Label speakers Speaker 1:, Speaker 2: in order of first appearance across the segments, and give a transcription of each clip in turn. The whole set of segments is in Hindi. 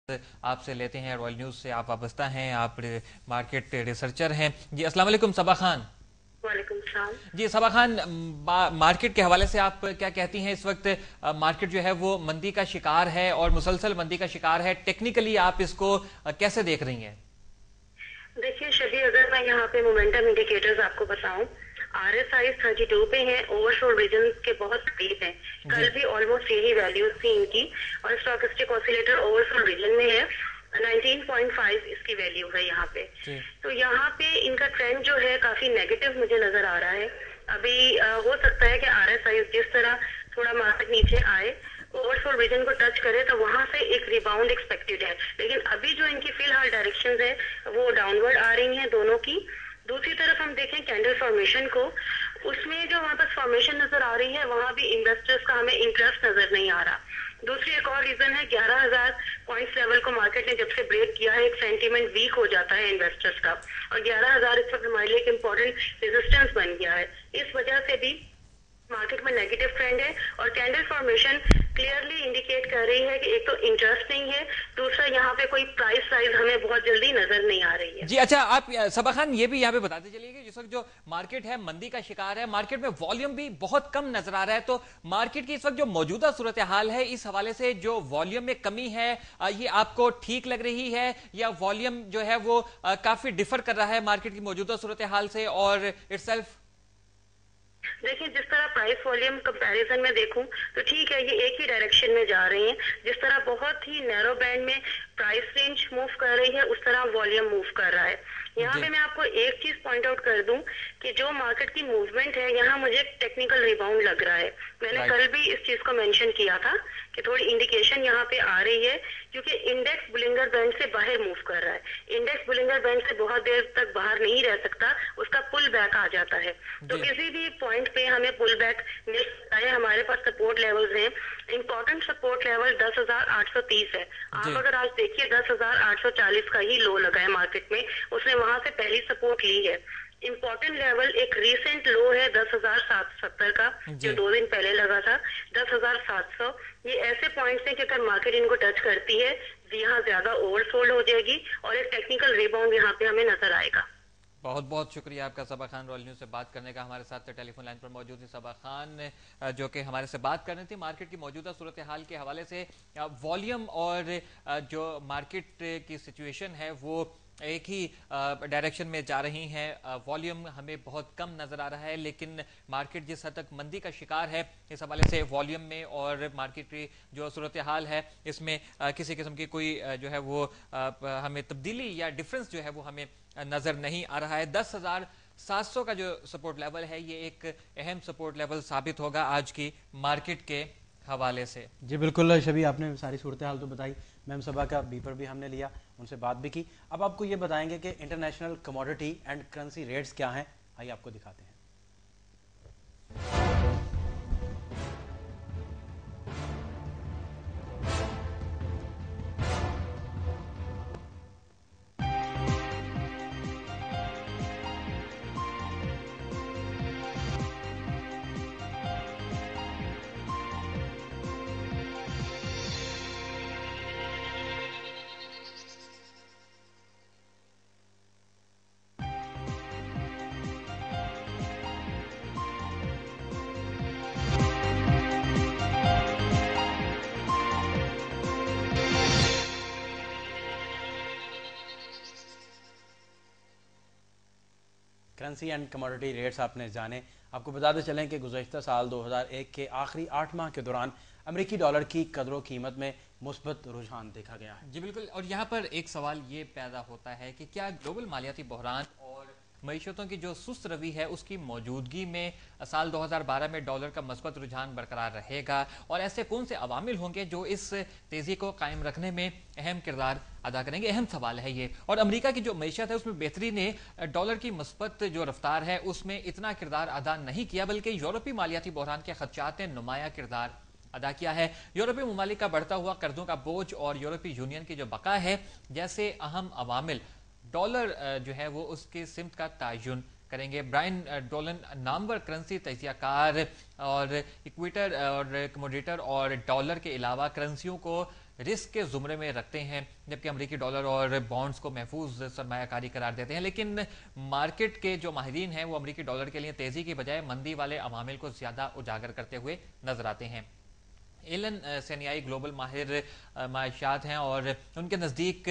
Speaker 1: आपसे लेते हैं रॉयल न्यूज़ से। आप वाबस्ता हैं, आप मार्केट रिसर्चर हैं जी। अस्सलाम वालेकुम सबा खान।
Speaker 2: वालेकुम सलाम।
Speaker 1: जी सबा खान, मार्केट के हवाले से आप क्या कहती हैं? इस वक्त मार्केट जो है वो मंदी का शिकार है और मुसलसल मंदी का शिकार है। टेक्निकली आप इसको कैसे देख रही हैं?
Speaker 2: देखिए शबी, अगर मैं यहाँ पे मोमेंटम इंडिकेटर्स आपको बताऊं, RSI 32 पे है, ओवरसोल्ड रीजन के बहुत करीब है।
Speaker 1: जी
Speaker 2: कल भी ऑलमोस्ट यही वैल्यूज थी इनकी, और स्टॉकिस्टिक ऑसिलेटर ओवरसोल्ड रीजन में है। 19.5 इसकी वैल्यू है यहाँ पे।
Speaker 1: जी
Speaker 2: तो यहाँ पे इनका ट्रेंड जो है काफी नेगेटिव मुझे नजर आ रहा है। अभी हो सकता है कि RSI जिस तरह थोड़ा मार्केट नीचे आए, ओवरसोल्ड रीजन को टच करे, तो वहां से एक रिबाउंड एक्सपेक्टेड है। लेकिन अभी जो इनकी फिलहाल डायरेक्शंस है वो डाउनवर्ड आ रही हैं दोनों की। दूसरी तरफ हम देखें कैंडल फॉर्मेशन को, उसमें जो वहां पर फॉर्मेशन नजर आ रही है वहां भी इन्वेस्टर्स का हमें इंटरेस्ट नजर नहीं आ रहा। दूसरी एक और रीजन है, 11,000 पॉइंट्स लेवल को मार्केट ने जब से ब्रेक किया है, एक सेंटीमेंट वीक हो जाता है इन्वेस्टर्स का, और 11,000 इस वक्त हमारे लिए एक इम्पोर्टेंट रेजिस्टेंस बन गया है। इस वजह से भी मार्केट में नेगेटिव ट्रेंड है, और कैंडल फॉर्मेशन क्लियरली इंडिकेट कर रही है कि एक तो इंटरेस्ट नहीं है, दूसरा यहाँ पे कोई प्राइस राइज हमें बहुत जल्दी नजर नहीं आ रही है।
Speaker 1: जी। अच्छा, आप सबा खान ये भी यहाँ पे बताते चलिए कि जिस वक्त जो मार्केट है मंदी का शिकार है, मार्केट में वॉल्यूम भी बहुत कम नजर आ रहा है, तो मार्केट की इस वक्त जो मौजूदा सूरत हाल है, इस हवाले से जो वॉल्यूम में कमी है, ये आपको ठीक लग रही है, या वॉल्यूम जो है वो काफी डिफर कर रहा है मार्केट की मौजूदा सूरत हाल से और इटसेल्फ?
Speaker 2: देखिए, जिस तरह प्राइस वॉल्यूम कंपैरिजन में देखूं तो ठीक है, ये एक ही डायरेक्शन में जा रही हैं। जिस तरह बहुत ही नैरो बैंड में प्राइस रेंज मूव कर रही है, उस तरह वॉल्यूम मूव कर रहा है। यहाँ पे मैं आपको एक चीज पॉइंट आउट कर दूं कि जो मार्केट की मूवमेंट है, यहाँ मुझे टेक्निकल रिबाउंड लग रहा है। मैंने कल भी इस चीज को मेंशन किया था कि थोड़ी इंडिकेशन यहाँ पे आ रही है, क्योंकि इंडेक्स बुलिंगर बैंड से बाहर मूव कर रहा है। इंडेक्स बुलिंगर बैंड से बहुत देर तक बाहर नहीं रह सकता, उसका पुल बैक आ जाता है। तो किसी भी पॉइंट पे हमें पुल बैक मिल सकता है। हमारे पास सपोर्ट लेवल्स हैं। इंपॉर्टेंट सपोर्ट लेवल 10,830 है। आप अगर आज देखिए, 10,840 का ही लो लगा है मार्केट में, उसने वहां से पहली सपोर्ट ली है। इम्पोर्टेंट लेवल एक रीसेंट लो है 10,770 का, जो 2 दिन पहले लगा था 10,700। ये ऐसे पॉइंट्स हैं कि अगर मार्केट इनको टच करती है, यहाँ ज्यादा ओवरसोल्ड हो जाएगी और एक टेक्निकल रिबाउंड यहाँ पे हमें नजर आएगा।
Speaker 1: बहुत बहुत शुक्रिया आपका सबा खान, रॉयल न्यूज़ से बात करने का। हमारे साथ टेलीफोन लाइन पर मौजूद थी सबा खान, जो कि हमारे से बात कर रही थी मार्केट की मौजूदा सूरत हाल के हवाले से। वॉल्यूम और जो मार्केट की सिचुएशन है वो एक ही डायरेक्शन में जा रही हैं। वॉल्यूम हमें बहुत कम नजर आ रहा है, लेकिन मार्केट जिस हद तक मंदी का शिकार है, इस हवाले से वॉल्यूम में और मार्केट की जो सूरत हाल है, इसमें किसी किस्म की कोई जो है वो हमें तब्दीली या डिफरेंस जो है वो हमें नजर नहीं आ रहा है। 10,700 का जो सपोर्ट लेवल है, ये एक अहम सपोर्ट लेवल साबित होगा आज की मार्केट के हवाले से।
Speaker 3: जी बिल्कुल शबी, आपने सारी सूरत हाल तो बताई। मैम सबा का बीपर भी हमने लिया, उनसे बात भी की। अब आपको ये बताएंगे कि international commodity and currency rates क्या हैं। आइए आपको दिखाते हैं। करेंसी एंड कमोडिटी रेट्स आपने जाने। आपको बताते चलें कि गुज़श्ता साल 2001 के आखिरी 8 माह के दौरान अमेरिकी डॉलर की कदर कीमत में मुस्बत रुझान देखा गया है।
Speaker 1: जी बिल्कुल, और यहाँ पर एक सवाल ये पैदा होता है कि क्या ग्लोबल मालियाती बहरान और मईशतों की जो सुस्त रवि है, उसकी मौजूदगी में साल 2012 में डॉलर का मस्बत रुझान बरकरार रहेगा, और ऐसे कौन से अवामिल होंगे जो इस तेजी को कायम रखने में अहम किरदार अदा करेंगे? अहम सवाल है ये। और अमेरिका की जो मईशत है उसमें बेहतरी ने डॉलर की मस्बत जो रफ्तार है उसमें इतना किरदार अदा नहीं किया, बल्कि यूरोपीय मालियाती बहरान के खदशात ने नुमाया किरदार अदा किया है। यूरोपीय ममालिक का बढ़ता हुआ कर्जों का बोझ और यूरोपीय यूनियन की जो बका है, जैसे अहम अवामिल डॉलर जो है वो उसके सिमत का तयन करेंगे। ब्रायन डोलन नामवर करेंसी तजियाकार और इक्विटर और कमोडिटर और डॉलर के अलावा करेंसियों को रिस्क के जुमरे में रखते हैं, जबकि अमेरिकी डॉलर और बॉन्ड्स को महफूज सरमायाकारी करार देते हैं। लेकिन मार्केट के जो माहिरीन हैं वो अमेरिकी डॉलर के लिए तेजी की बजाय मंदी वाले अवामिल को ज्यादा उजागर करते हुए नजर आते हैं। एलन सेनियाई ग्लोबल माहिर मायशात हैं और उनके नज़दीक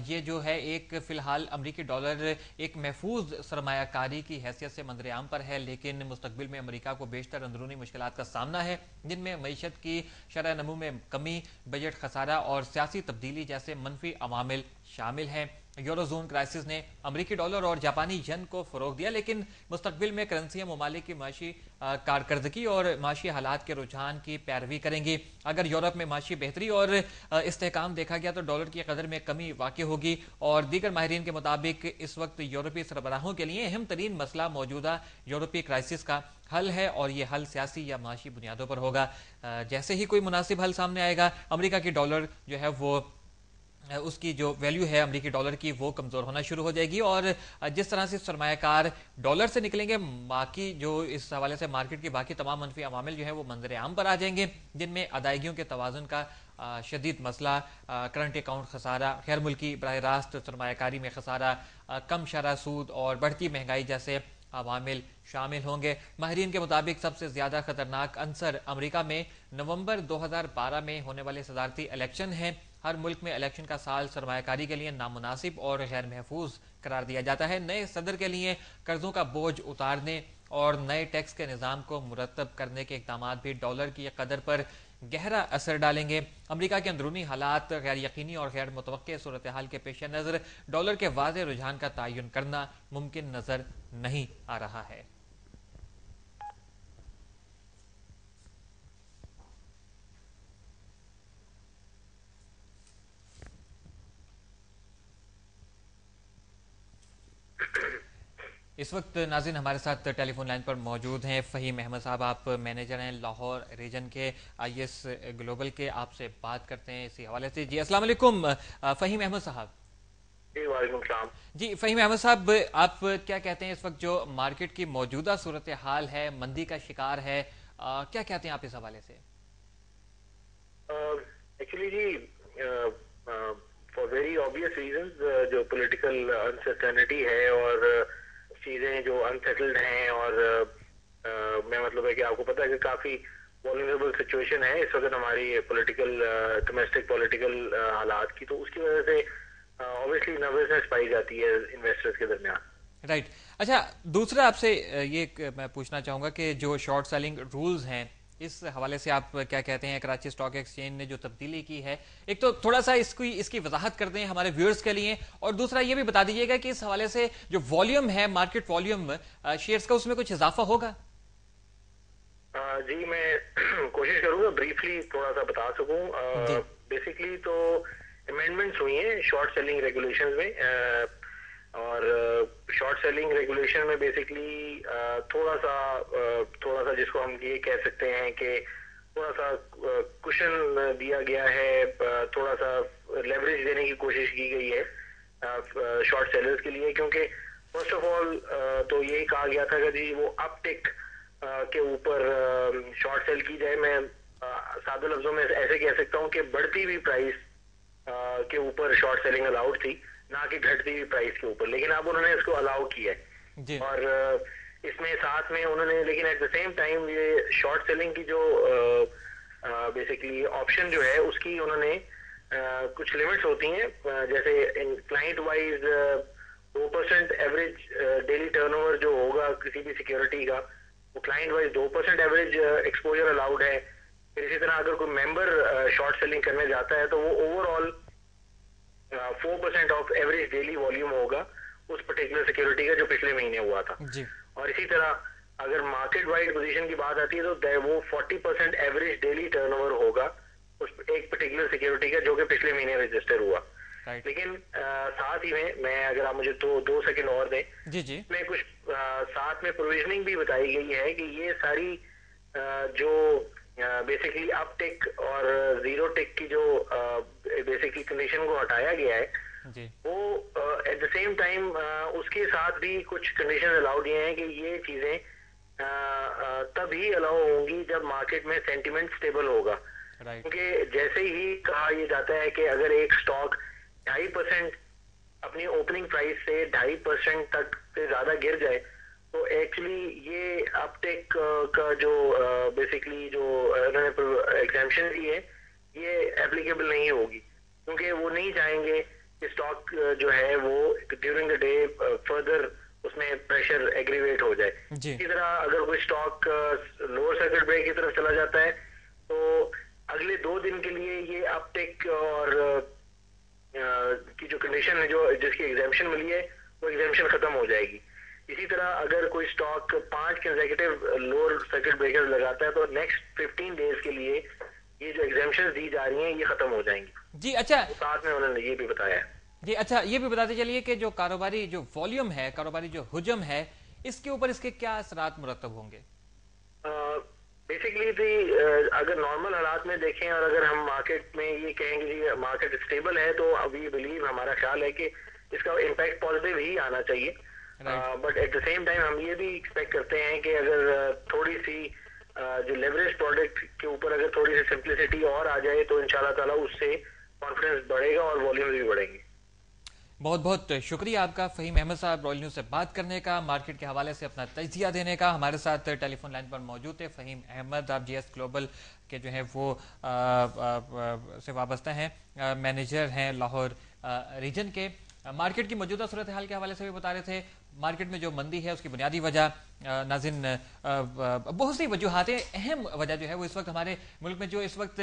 Speaker 1: ये जो है एक फ़िलहाल अमरीकी डॉलर एक महफूज सरमायाकारी की हैसियत से मंजरेआम पर है, लेकिन मुस्तकबिल में अमरीका को बेशतर अंदरूनी मुश्किलात का सामना है, जिनमें मईशत की शरह नमू में कमी, बजट खसारा और सियासी तब्दीली जैसे मनफी अवामिल शामिल हैं। यूरोजोन क्राइसिस ने अमरीकी डॉलर और जापानी येन को फरोग दिया, लेकिन मुस्तकबिल में करेंसियां ममालिक की माशी कारकर्दगी और माशी हालात के रुझान की पैरवी करेंगी। अगर यूरोप में माशी बेहतरी और इस्तेहकाम देखा गया तो डॉलर की कदर में कमी वाक़ई होगी। और दीगर माहिरीन के मुताबिक इस वक्त यूरोपीय सरबराहों के लिए अहम तरीन मसला मौजूदा यूरोपीय क्राइसिस का हल है और ये हल सियासी या माशी बुनियादों पर होगा। जैसे ही कोई मुनासिब हल सामने आएगा, अमरीका की डॉलर जो है वो उसकी जो वैल्यू है अमरीकी डॉलर की वो कमज़ोर होना शुरू हो जाएगी और जिस तरह से सरमायाकार डॉलर से निकलेंगे, बाकी जो इस हवाले से मार्केट की बाकी तमाम मनफी अवामिल जो है वो मंजर आम पर आ जाएंगे, जिनमें अदायगियों के तवाज़ुन का शदीद मसला, करंट अकाउंट खसारा, गैर मुल्की बराह रास्त सरमायाकारी में खसारा, कम शरह सूद और बढ़ती महंगाई जैसे अवामिल शामिल होंगे। माहिरीन के मुताबिक सबसे ज्यादा खतरनाक अंसर अमेरिका में नवंबर 2012 में होने वाले सदारती इलेक्शन है। हर मुल्क में इलेक्शन का साल सरमायाकारी के लिए नामुनासिब और गैर महफूज करार दिया जाता है। नए सदर के लिए कर्जों का बोझ उतारने और नए टैक्स के निज़ाम को मुरतब करने के इक़दाम भी डॉलर की कदर पर गहरा असर डालेंगे। अमेरिका के अंदरूनी हालात गैर यकीनी और गैर मुतवक्के सूरत हाल के पेश नज़र डॉलर के वाज़े रुझान का तयन करना मुमकिन नजर नहीं आ रहा है। इस वक्त नाज़रीन हमारे साथ टेलीफोन लाइन पर मौजूद हैं फ़हीम अहमद साहब। आप मैनेजर हैं लाहौर रीजन के IS ग्लोबल के। आपसे बात करते हैं इसी हवाले से। जी अस्सलाम वालेकुम फ़हीम अहमद साहब।
Speaker 4: जी वालेकुम सलाम।
Speaker 1: जी फ़हीम अहमद साहब, आप क्या कहते हैं इस वक्त जो मार्केट की मौजूदा सूरत हाल है, मंदी का शिकार है, क्या कहते हैं आप इस हवाले से?
Speaker 4: एक्चुअली जी फॉर वेरी ऑब्वियस रीजंस जो पॉलिटिकल अनसर्टेनिटी है और चीजें जो अनसेटल्ड हैं और मैं मतलब है कि आपको पता है कि काफी वल्नरेबल सिचुएशन है इस वक्त हमारी पॉलिटिकल डोमेस्टिक पॉलिटिकल हालात की, तो उसकी वजह से ऑब्वियसली नर्वसनेस पाई जाती है इन्वेस्टर्स के दरमियान।
Speaker 1: राइट। अच्छा, दूसरा आपसे ये मैं पूछना चाहूंगा कि जो शॉर्ट सेलिंग रूल्स हैं, इस हवाले से आप क्या कहते हैं? कराची स्टॉक एक्सचेंज ने जो तब्दीली की है, एक तो थोड़ा सा इसकी वजाहत कर दें हमारे व्यूअर्स के लिए, और दूसरा ये भी बता दीजिएगा कि इस हवाले से जो वॉल्यूम है, मार्केट वॉल्यूम शेयर्स का, उसमें कुछ इजाफा होगा?
Speaker 4: जी मैं कोशिश करूंगा ब्रीफली थोड़ा सा बता सकूं। बेसिकली तो अमेंडमेंट्स हुई हैं शॉर्ट सेलिंग रेगुलेशन में और शॉर्ट सेलिंग रेगुलेशन में बेसिकली थोड़ा सा जिसको हम ये कह सकते हैं कि थोड़ा सा कुशन दिया गया है, थोड़ा सा लेवरेज देने की कोशिश की गई है शॉर्ट सेलर्स के लिए, क्योंकि फर्स्ट ऑफ ऑल तो यही कहा गया था कि जी वो अपटिक के ऊपर शॉर्ट सेल की जाए। मैं सादे लफ्जों में ऐसे कह सकता हूँ कि बढ़ती हुई प्राइस के ऊपर शॉर्ट सेलिंग अलाउड थी, ना कि घटती हुई प्राइस के ऊपर, लेकिन अब उन्होंने इसको अलाउ किया है। और इसमें साथ में उन्होंने लेकिन एट द सेम टाइम ये शॉर्ट सेलिंग की जो बेसिकली ऑप्शन जो है उसकी उन्होंने कुछ लिमिट्स होती हैं, जैसे client wise 2% average daily turnover जो होगा किसी भी सिक्योरिटी का, वो client wise 2% average exposure allowed है। फिर इसी तरह अगर कोई मेंबर शॉर्ट सेलिंग करने जाता है तो वो overall 4% of average daily volume होगा उस पर्टिकुलर सिक्योरिटी का जो पिछले महीने हुआ था जी। और इसी तरह अगर मार्केट वाइड पोजीशन की बात आती है तो वो 40% एवरेज डेली टर्नओवर होगा उस एक पर्टिकुलर सिक्योरिटी का जो कि पिछले महीने रजिस्टर हुआ। लेकिन साथ ही में मैं अगर आप मुझे दो सेकंड और दें जी मैं कुछ साथ में प्रोविजनिंग भी बताई गई है कि ये सारी जो बेसिकली अप टिक और जीरो टिक की जो बेसिकली कंडीशन को हटाया गया है जी। वो एट द सेम टाइम उसके साथ भी कुछ कंडीशन अलाउड ये हैं कि ये चीजें तभी अलाउ होंगी जब मार्केट में सेंटिमेंट स्टेबल होगा।
Speaker 1: राइट।
Speaker 4: क्योंकि जैसे ही कहा यह जाता है कि अगर एक स्टॉक 2.5% अपनी ओपनिंग प्राइस से 2.5% तक से ज्यादा गिर जाए, तो एक्चुअली ये अपटेक का जो बेसिकली जो उन्होंने एग्जाम्पशन दी है, ये एप्लीकेबल नहीं होगी, क्योंकि वो नहीं चाहेंगे कि स्टॉक जो है वो ड्यूरिंग द डे फर्दर उसमें प्रेशर एग्रीवेट हो जाए। इसी तरह अगर कोई स्टॉक लोअर सर्किट ब्रेक की तरफ चला जाता है, तो अगले 2 दिन के लिए ये अपटेक और की जो कंडीशन है, जो जिसकी एग्जाम्पशन मिली है, वो एग्जाम्पशन खत्म हो जाएगी। इसी तरह अगर कोई stock 5 consecutive lower circuit breaker लगाता है, तो नेक्स्ट 15 डेज के लिए ये जो एग्जाम्पशन दी जा रही हैं ये खत्म हो जाएंगी।
Speaker 1: जी अच्छा,
Speaker 4: तो साथ में उन्होंने ये भी बताया है।
Speaker 1: जी अच्छा, ये भी बताते चलिए कि जो कारोबारी जो वॉल्यूम है, कारोबारी जो हुजम है, इसके ऊपर इसके क्या असरात मुरतब होंगे?
Speaker 4: बेसिकली अगर नॉर्मल हालात में देखें और अगर हम मार्केट में ये कहेंगे कि मार्केट स्टेबल है, तो अभी बिलीव हमारा ख्याल है कि इसका इम्पैक्ट पॉजिटिव ही आना चाहिए। But at the same time हम ये भी एक्सपेक्ट करते हैं कि अगर थोड़ी सी जो लेवरेज प्रोडक्ट के ऊपर अगर थोड़ी सी सिंप्लिसिटी और आ जाए, तो इंशाल्लाह ताला उससे कॉन्फिडेंस बढ़ेगा और वॉल्यूम भी बढ़ेंगे।
Speaker 1: बहुत बहुत शुक्रिया आपका फ़हीम अहमद साहब, रॉयल न्यूज़ से बात करने का, मार्केट के हवाले से अपना तजिया देने का। हमारे साथ टेलीफोन लाइन पर मौजूद थे फ़हीम अहमद, आप जीएस ग्लोबल के जो है वो से वाबस्ता हैं, मैनेजर हैं लाहौर रीजन के। मार्केट की मौजूदा सूरत हाल के हवाले से भी बता रहे थे। मार्केट में जो मंदी है उसकी बुनियादी वजह नाज़िन बहुत सी वजूहातें, अहम वजह जो है वो इस वक्त हमारे मुल्क में जो इस वक्त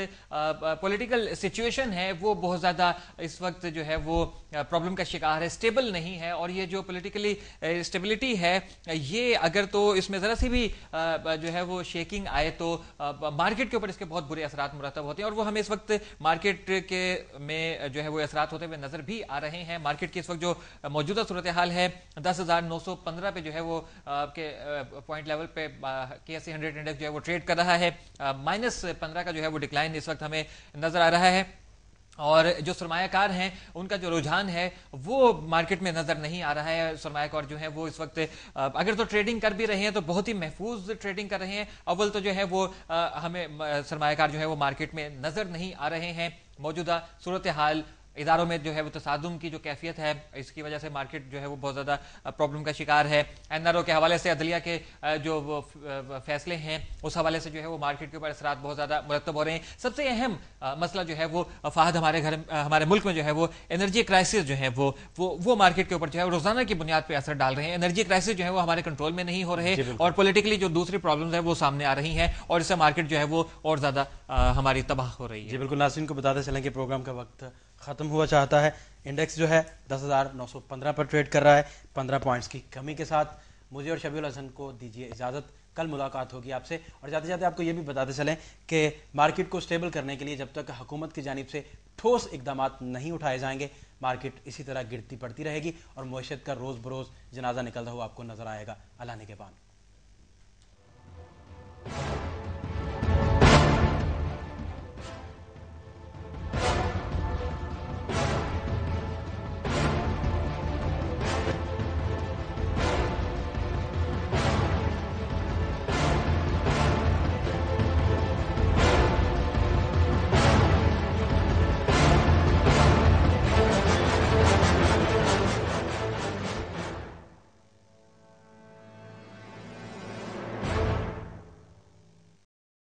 Speaker 1: पॉलिटिकल सिचुएशन है वो बहुत ज़्यादा इस वक्त जो है वो प्रॉब्लम का शिकार है, स्टेबल नहीं है। और ये जो पॉलिटिकली स्टेबिलिटी है, ये अगर तो इसमें ज़रा सी भी जो है वो शेकिंग आए, तो मार्केट के ऊपर इसके बहुत बुरे असरात मुरतब होते हैं, और वो हमें इस वक्त मार्केट के में जो है वो असरात होते हुए नजर भी आ रहे हैं। मार्केट की इस वक्त जो मौजूदा सूरत हाल है, 10,915 पे जो है वो आपके पॉइंट लेवल पे KSE 100 इंडेक्स जो है वो ट्रेड कर रहा है। -15 का जो है वो डिक्लाइन इस वक्त हमें नजर आ रहा है। और जो सरमायाकार हैं उनका जो रुझान है वो मार्केट में नजर नहीं आ रहा है। सरमायाकार जो है वो इस वक्त अगर तो ट्रेडिंग कर भी रहे हैं तो बहुत ही महफूज ट्रेडिंग कर रहे हैं। अव्वल तो जो है वो हमें सरमायाकार जो है वो मार्केट में नजर नहीं आ रहे हैं। मौजूदा सूरत हाल, इदारों में जो है वो तसादुम की जो कैफियत है, इसकी वजह से मार्केट जो है वो बहुत ज़्यादा प्रॉब्लम का शिकार है। NRO के हवाले से, अदलिया के जो वो फैसले हैं उस हवाले से जो है वो मार्केट के ऊपर असरात बहुत ज़्यादा मुरतब हो रहे हैं। सबसे अहम मसला जो है वो फ़ाहद हमारे मुल्क में जो है वो एनर्जी क्राइसिस जो है वो मार्केट के ऊपर जो है रोज़ाना की बुनियाद पर असर डाल रहे हैं। एनर्जी क्राइसिस जो है वो हमारे कंट्रोल में नहीं हो रहे, और पॉलिटिकली जो दूसरी प्रॉब्लम्स है वो सामने आ रही हैं, और इससे मार्केट जो है वो और ज़्यादा हमारी तबाह हो रही है।
Speaker 3: जी बिल्कुल, नाज़रीन को बताते चलें कि प्रोग्राम का वक्त ख़त्म हुआ चाहता है। इंडेक्स जो है 10,915 पर ट्रेड कर रहा है 15 पॉइंट्स की कमी के साथ। मुझे और शबीउल हसन को दीजिए इजाज़त, कल मुलाकात होगी आपसे। और जाते जाते आपको ये भी बताते चलें कि मार्केट को स्टेबल करने के लिए जब तक हुकूमत की जानिब से ठोस इकदाम नहीं उठाए जाएंगे, मार्केट इसी तरह गिरती पड़ती रहेगी और मईशत का रोज़ बरोज़ जनाजा निकलता हुआ आपको नजर आएगा। अल्लाह ने के बान।